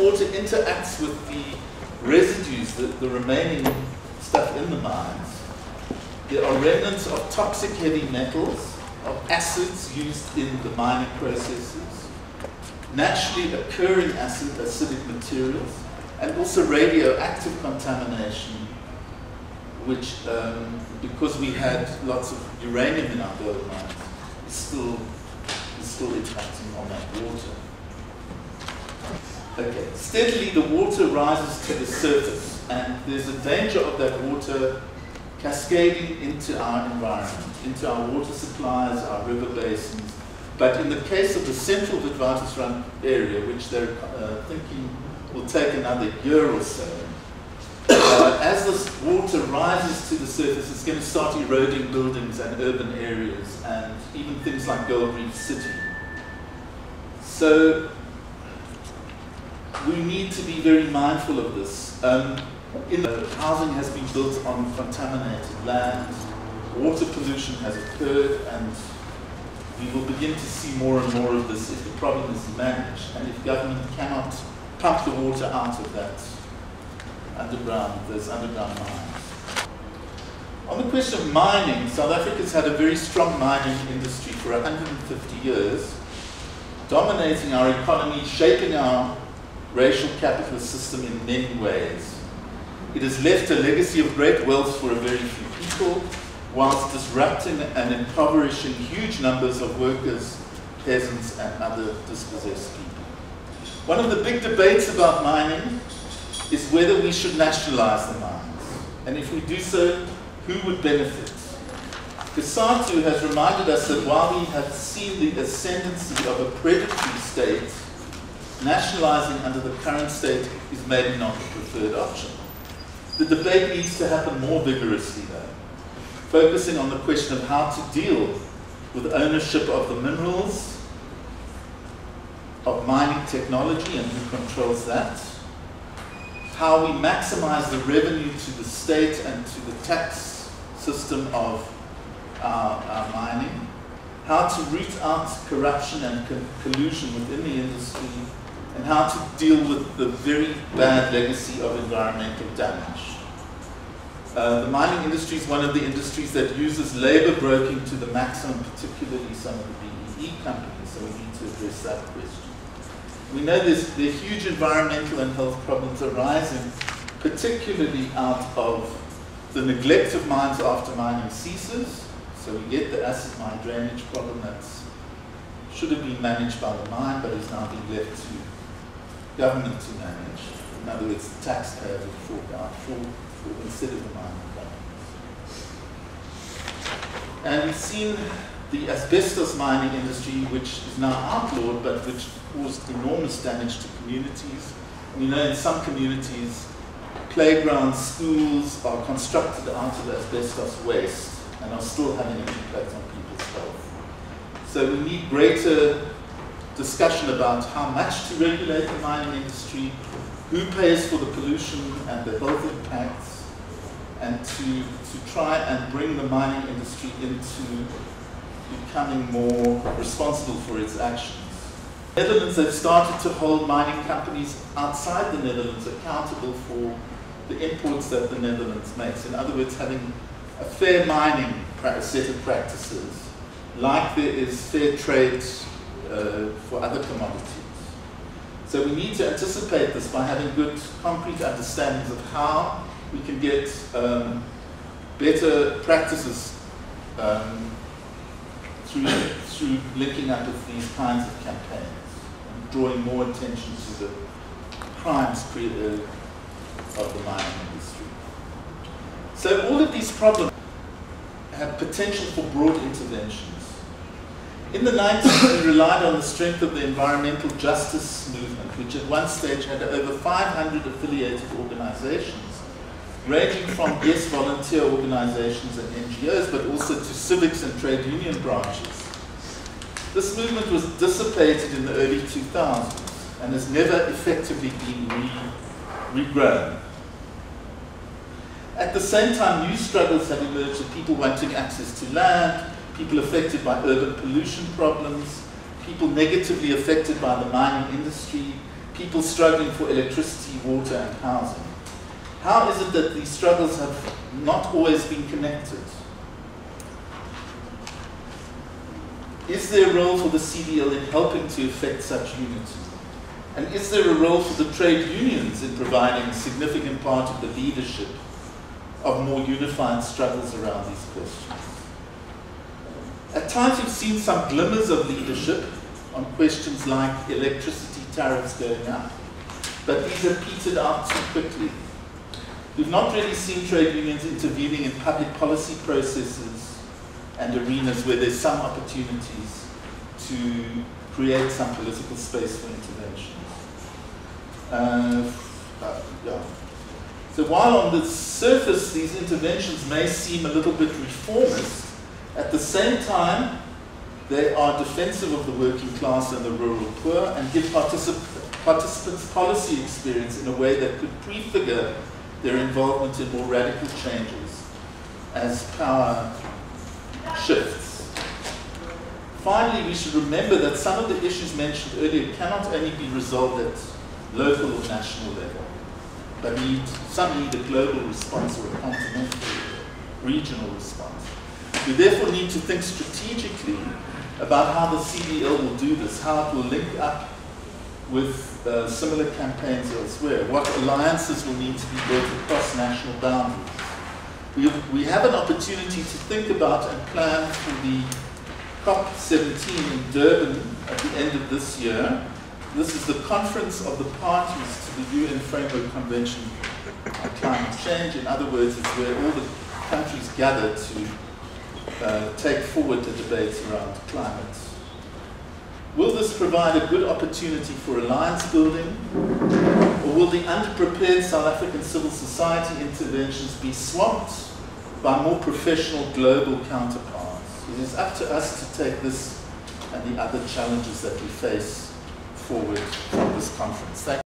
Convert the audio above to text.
water interacts with the residues, the remaining stuff in the mines, there are remnants of toxic heavy metals, of acids used in the mining processes, naturally occurring acidic materials, and also radioactive contamination, which, because we had lots of uranium in our gold mines, is still impacting on that water. Okay, steadily the water rises to the surface, and there's a danger of that water cascading into our environment, into our water supplies, our river basins. But in the case of the central Witwatersrand area, which they're thinking will take another year or so, as this water rises to the surface, it's going to start eroding buildings and urban areas, and even things like Gold Reef City. So we need to be very mindful of this. Housing has been built on contaminated land, water pollution has occurred, and we will begin to see more and more of this if the problem is managed, and if government cannot pump the water out of that those underground mines. On the question of mining, South Africa's had a very strong mining industry for 150 years, dominating our economy, shaping our racial capitalist system in many ways. It has left a legacy of great wealth for a very few people, whilst disrupting and impoverishing huge numbers of workers, peasants, and other dispossessed people. One of the big debates about mining is whether we should nationalize the mines, and if we do so, who would benefit? Kasatu has reminded us that while we have seen the ascendancy of a predatory state, nationalizing under the current state is maybe not the preferred option. The debate needs to happen more vigorously, though, focusing on the question of how to deal with ownership of the minerals, of mining technology and who controls that, how we maximize the revenue to the state and to the tax system of our mining, how to root out corruption and collusion within the industry, and how to deal with the very bad legacy of environmental damage. The mining industry is one of the industries that uses labor broking to the maximum, particularly some of the BEE companies, so we need to address that question. We know there are huge environmental and health problems arising, particularly out of the neglect of mines after mining ceases. So we get the acid mine drainage problem that should have been managed by the mine, but is now being left to government to manage. In other words, the taxpayer would fork out for instead of the mining companies. And we've seen the asbestos mining industry, which is now outlawed, but which caused enormous damage to communities. And you know, in some communities, playgrounds, schools are constructed out of asbestos waste and are still having an impact on people's health. So we need greater discussion about how much to regulate the mining industry, who pays for the pollution and the health impacts, and to try and bring the mining industry into becoming more responsible for its actions. The Netherlands have started to hold mining companies outside the Netherlands accountable for the imports that the Netherlands makes. In other words, having a fair mining set of practices, like there is fair trade for other commodities. So we need to anticipate this by having good, concrete understandings of how we can get better practices through linking up with these kinds of campaigns and drawing more attention to the crimes of the mining industry. So all of these problems have potential for broad interventions. In the 90s, we relied on the strength of the environmental justice movement, which at one stage had over 500 affiliated organizations, ranging from, yes, volunteer organizations and NGOs, but also to civics and trade union branches. This movement was dissipated in the early 2000s and has never effectively been regrown. At the same time, new struggles have emerged of people wanting access to land, people affected by urban pollution problems, people negatively affected by the mining industry, people struggling for electricity, water, and housing. How is it that these struggles have not always been connected? Is there a role for the CBL in helping to effect such unity? And is there a role for the trade unions in providing a significant part of the leadership of more unified struggles around these questions? At times you've seen some glimmers of leadership on questions like electricity tariffs going up, but these have petered out too quickly. We've not really seen trade unions intervening in public policy processes and arenas where there's some opportunities to create some political space for interventions. Yeah. So while on the surface these interventions may seem a little bit reformist, at the same time they are defensive of the working class and the rural poor and give participants policy experience in a way that could prefigure their involvement in more radical changes as power shifts. Finally, we should remember that some of the issues mentioned earlier cannot only be resolved at local or national level, but some need a global response or a continental, regional response. We therefore need to think strategically about how the CBL will do this, how it will link up with similar campaigns elsewhere, what alliances will need to be built across national boundaries. We have an opportunity to think about and plan for the COP17 in Durban at the end of this year. This is the conference of the parties to the UN Framework Convention on Climate Change. In other words, it's where all the countries gather to take forward the debates around climate. Will this provide a good opportunity for alliance building, or will the underprepared South African civil society interventions be swamped by more professional global counterparts? It is up to us to take this and the other challenges that we face forward from this conference. Thank you.